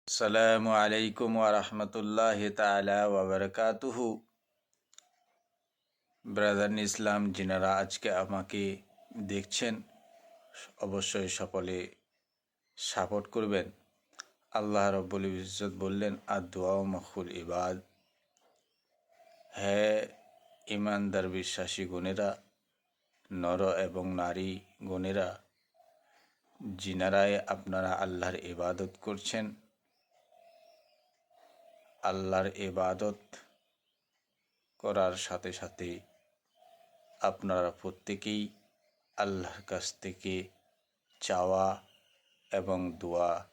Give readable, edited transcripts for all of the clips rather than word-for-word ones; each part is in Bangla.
আসসালামু আলাইকুম ওয়া রাহমাতুল্লাহি তাআলা ওয়া বারাকাতুহু। ব্রাদার ইসলাম যিনারা আজকে আমাকে দেখছেন, অবশ্যই সকলে সাপোর্ট করবেন। আল্লাহ রাব্বুল ইজ্জত বললেন, আদ-দুআ মাখুল ইবাদ। হে ইমানদার বিশ্বাসী গণেরা, নর এবং নারী গণেরা, যিনারাই আপনারা আল্লাহর ইবাদত করছেন, আল্লাহর ইবাদত করার সাথে সাথে আপনারা প্রত্যেকেই আল্লাহর কাছ থেকে চাওয়া এবং দোয়া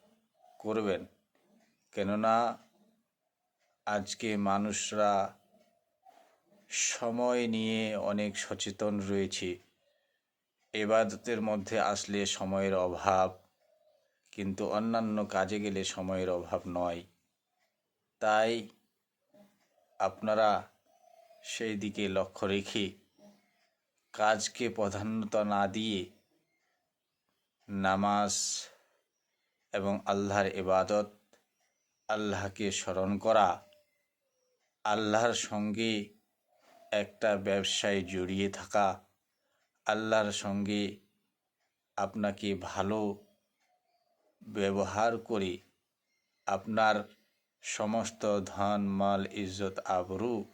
করবেন। কেননা আজকে মানুষরা সময় নিয়ে অনেক সচেতন রয়েছে। ইবাদতের মধ্যে আসলে সময়ের অভাব, কিন্তু অন্যান্য কাজে গেলে সময়ের অভাব নয়। তাই আপনারা সেই দিকে লক্ষ্য রেখে কাজকে প্রাধান্যতা না দিয়ে নামাজ এবং আল্লাহর ইবাদত, আল্লাহকে স্মরণ করা, আল্লাহর সঙ্গে একটা ব্যবসায় জড়িয়ে থাকা, আল্লাহর সঙ্গে আপনাকে ভালো ব্যবহার করে আপনার সমস্ত ধন মাল ইজ্জত আবরু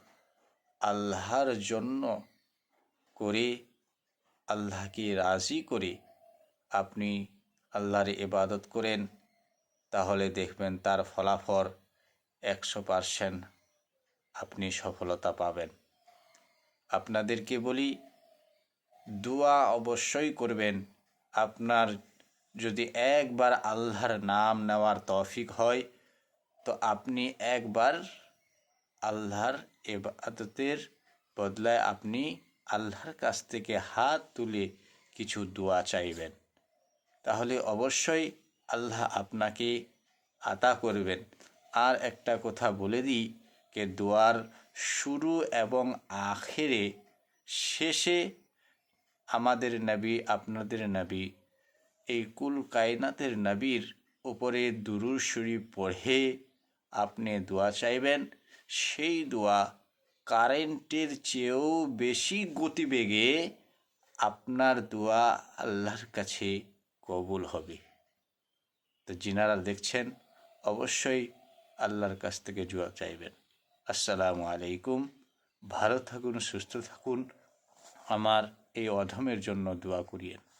আল্লাহর জন্য করে, আল্লাহকে রাজি করে আপনি আল্লাহর ইবাদত করেন, তাহলে দেখবেন তার ফলাফল 100% আপনি সফলতা পাবেন। আপনাদেরকে বলি, দোয়া অবশ্যই করবেন। আপনার যদি একবার আল্লাহর নাম নেওয়ার তৌফিক হয়, তো আপনি একবার আল্লাহর ইবাদতের বদলায় আপনি আল্লাহর কাছ থেকে হাত তুলে কিছু দোয়া চাইবেন, তাহলে অবশ্যই আল্লাহ আপনাকে আতা করবেন। আর একটা কথা বলে দিই যে দোয়ার শুরু এবং আখেরে, শেষে আমাদের নবী, আপনাদের নবী, এই কুল কায়নাতের নবীর উপরে দুরূদ শরীফ পড়ে আপনি দোয়া চাইবেন। সেই দোয়া কারেন্টের চেয়েও বেশি গতিবেগে আপনার দোয়া আল্লাহর কাছে কবুল হবে। তো যিনারা দেখছেন, অবশ্যই আল্লাহর কাছ থেকে দোয়া চাইবেন। আসসালামু আলাইকুম। ভালো থাকুন, সুস্থ থাকুন। আমার এই অধমের জন্য দোয়া করিয়েন।